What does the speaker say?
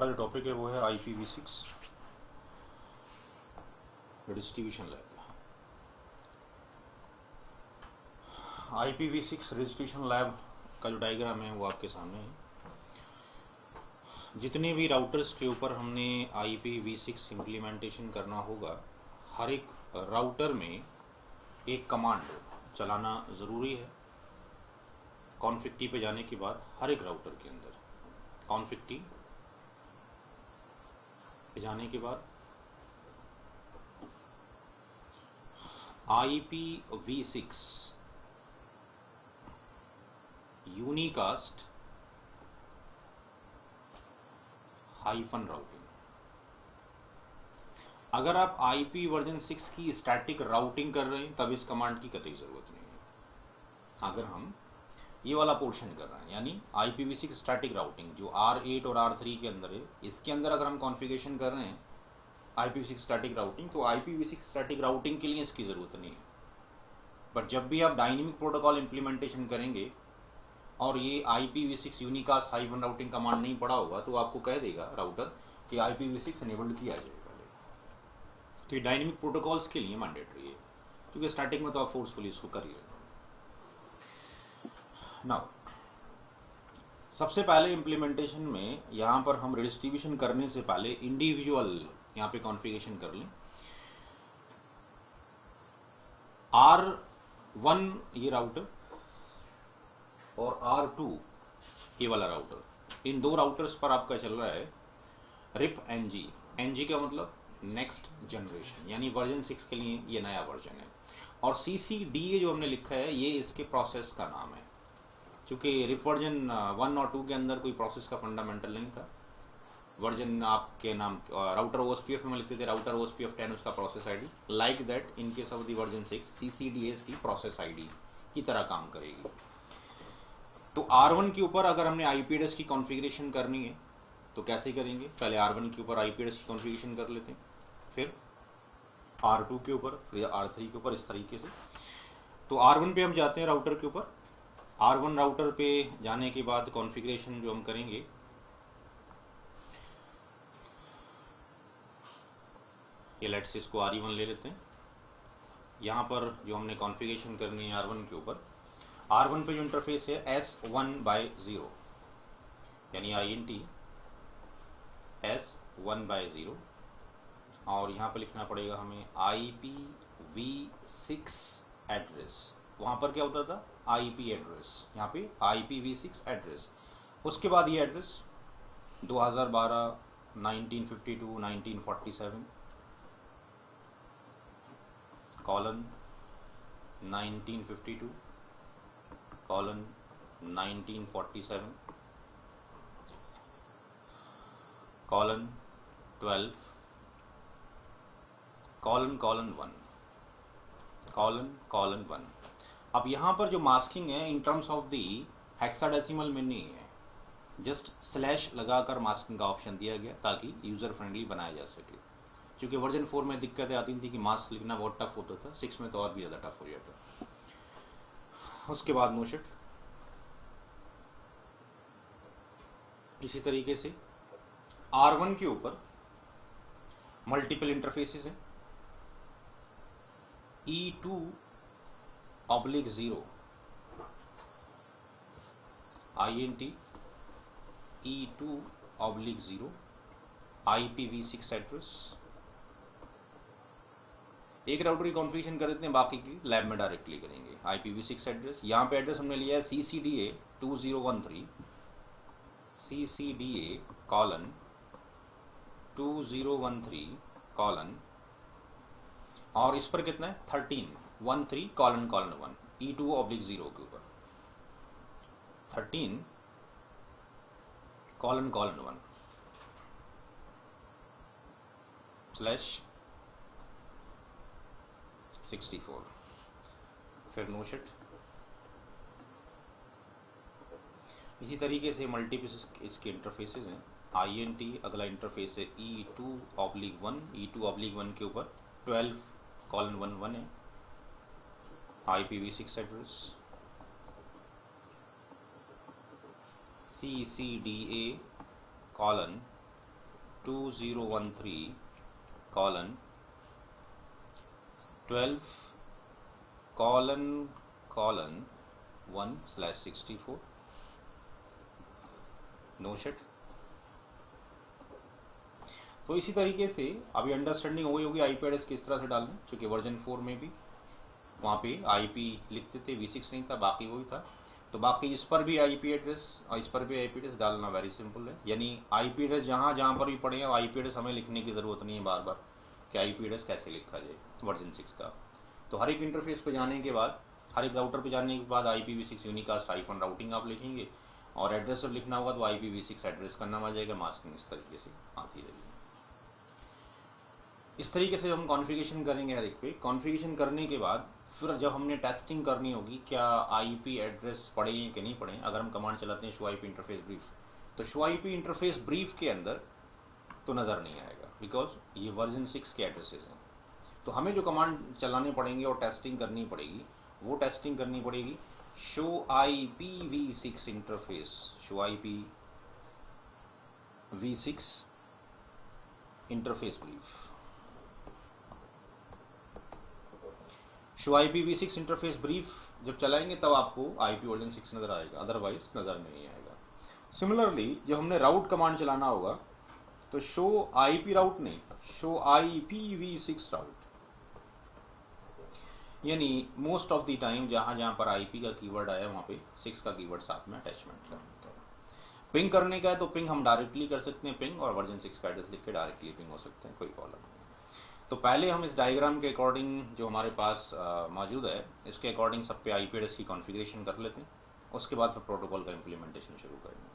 जो टॉपिक है वो है IPv6 distribution lab. IPv6 distribution lab का जो डायग्राम है वो आपके सामने है। जितने भी राउटर्स के ऊपर हमने IPv6 इम्प्लीमेंटेशन करना होगा, हर एक राउटर में एक कमांड चलाना ज़रूरी है। कॉन्फ़िग टी पे जाने के बाद हर एक राउटर के अंदर कॉन्फ़िग टी पे जाने के बाद IPv6 यूनिकास्ट हाइफन राउटिंग। अगर आप IP वर्जन 6 की स्टैटिक राउटिंग कर रहे हैं तब इस कमांड की कतई ज़रूरत नहीं है। अगर हम ये वाला पोर्शन कर रहे हैं यानी IPv6 स्टैटिक राउटिंग जो R8 और R3 के अंदर है, इसके अंदर अगर हम कॉन्फ़िगरेशन कर रहे हैं IPv6 स्टैटिक राउटिंग, तो IPv6 स्टैटिक राउटिंग के लिए इसकी ज़रूरत नहीं है। बट जब भी आप डायनेमिक प्रोटोकॉल इम्प्लीमेंटेशन करेंगे और ये IPv6 unicast hyphen routing command नहीं पड़ा होगा तो आपको कह देगा राउटर कि IPv6 एनेबल्ड किया जाएगा। तो ये डायनेमिक प्रोटोकॉल्स के लिए मैंडेटरी है, क्योंकि स्टैटिक में तो आप फोर्सफुली इसको कर ही लेते। नाउ सबसे पहले इम्प्लीमेंटेशन में यहाँ पर हम डिस्ट्रीब्यूशन करने से पहले इंडिविजुअल यहाँ पे कॉन्फ़िगरेशन कर लें। R1 ये राउटर और R2 ये वाला राउटर, इन दो राउटर्स पर आपका चल रहा है रिप NG। NG का मतलब नेक्स्ट जनरेशन, यानी वर्जन 6 के लिए ये नया वर्जन है। और CCDA जो हमने लिखा है ये इसके प्रोसेस का नाम है, क्योंकि रिप वर्जन 1 और 2 के अंदर कोई प्रोसेस का फंडामेंटल नहीं था। वर्जन आपके नाम राउटर OSPF में लिखते थे राउटर OSPF 10 उसका process ID। Like that in case of the version 6 CCDA की प्रोसेस ID की तरह काम करेगी। तो R1 के ऊपर अगर हमने IP एड्रेस की कॉन्फ़िगरेशन करनी है तो कैसे करेंगे? पहले R1 के ऊपर IP एड्रेस की कॉन्फ़िगरेशन कर लेते हैं, फिर R2 के ऊपर, फिर R3 के ऊपर, इस तरीके से। तो R1 पे हम जाते हैं राउटर के ऊपर। R1 राउटर पे जाने के बाद कॉन्फ़िगरेशन जो हम करेंगे, ये लेट्स इसको RE1 ले लेते हैं। यहाँ पर जो हमने कॉन्फ़िगरेशन करनी है R1 के ऊपर, R1 पे जो इंटरफेस है S1/0 यानी INT S1/0, और यहाँ पर लिखना पड़ेगा हमें IPv6 एड्रेस। वहाँ पर क्या होता था? IP एड्रेस, यहाँ पे IPv6 एड्रेस। उसके बाद ये address 2012, 1952, 1947 colon 1952 colon 1947 colon 12 colon 1 colon 1। अब यहाँ पर जो मास्किंग है in terms of the hexadecimal में नहीं है, जस्ट स्लैश लगाकर मास्किंग का ऑप्शन दिया गया ताकि यूज़र फ्रेंडली बनाया जा सके। क्योंकि वर्जन 4 में दिक्कतें आती थी कि मास्क लिखना बहुत टफ होता था, 6 में तो और भी ज़्यादा टफ हो जाता। उसके बाद नो शिट इसी तरीके से R1 के ऊपर मल्टीपल इंटरफेसेस हैं। E2/0 INT E2/0 IPv6 address. एक राउटर की कॉन्फ़िगरेशन कर देते हैं, बाकी की लैब में डायरेक्टली करेंगे। IPv6 एड्रेस, यहाँ पे एड्रेस हमने लिया है CCDA 2013 CCDA कॉलन 2013 कॉलन, और इस पर कितना है 13 कॉलन 1 E2/0 के ऊपर 13 कॉलन 1 /64, फिर नो शिट। इसी तरीके से मल्टीपल इसके इंटरफेसेस हैं। INT अगला इंटरफेस है E2/1 E2/1 के ऊपर 12:11 है IPv6 address. CCDA colon 2013:12:1/64 no shit. तो इसी तरीके से अभी अंडरस्टैंडिंग हो गई होगी आईपी एड्रेस किस तरह से डालना, क्योंकि वर्जन 4 में भी वहाँ पे आईपी लिखते थे, V6 नहीं था, बाकी वही था। तो बाकी इस पर भी आईपी एड्रेस और इस पर भी आईपी एड्रेस डालना वेरी सिंपल है, यानी आईपी एड्रेस जहाँ जहाँ पर भी पड़े आईपी एड्रेस हमें लिखने की ज़रूरत नहीं है बार बार कि आईपी एड्रेस कैसे लिखा जाए वर्जन 6 का। तो हर एक इंटरफेस पे जाने के बाद, हर एक राउटर पे जाने के बाद IPv6 यूनिकास्ट हाइफन राउटिंग आप लिखेंगे, और एड्रेस जब लिखना होगा तो IPv6 एड्रेस का नाम आ जाएगा, मास्किंग इस तरीके से आती रहेगी। इस तरीके से हम कॉन्फ़िगरेशन करेंगे हर एक पे। कॉन्फ़िगरेशन करने के बाद फिर जब हमने टेस्टिंग करनी होगी क्या आईपी एड्रेस पड़े हैं कि नहीं पड़े, अगर हम कमांड चलाते हैं शो आईपी इंटरफेस ब्रीफ, तो शो आईपी इंटरफेस ब्रीफ के अंदर तो नज़र नहीं आएगा बिकॉज ये वर्जन 6 के एड्रेसेस हैं। तो हमें जो कमांड चलाने पड़ेंगे और टेस्टिंग करनी पड़ेगी, वो टेस्टिंग करनी पड़ेगी show IPv6 interface, show IPv6 interface brief. Show IPv6 interface brief जब चलाएंगे तब आपको IP वर्जन 6 नज़र आएगा, अदरवाइज नज़र नहीं आएगा। सिमिलरली जब हमने राउट कमांड चलाना होगा तो शो IP राउट नहीं, शो IPv6 राउट, यानी मोस्ट ऑफ द टाइम जहाँ जहाँ पर IP का कीवर्ड आया वहाँ पे 6 का कीवर्ड साथ में अटैचमेंट करने का। पिंग करने का है तो पिंग हम डायरेक्टली कर सकते हैं, पिंग और वर्जन 6 का एड्रेस लिख के डायरेक्टली पिंग हो सकते हैं, कोई प्रॉब्लम नहीं। तो पहले हम इस डायग्राम के अकॉर्डिंग जो हमारे पास मौजूद है इसके अकॉर्डिंग सब पे IP एड्रेस की कॉन्फ़िगरेशन कर लेते हैं, उसके बाद फिर प्रोटोकॉल का इम्प्लीमेंटेशन शुरू करेंगे।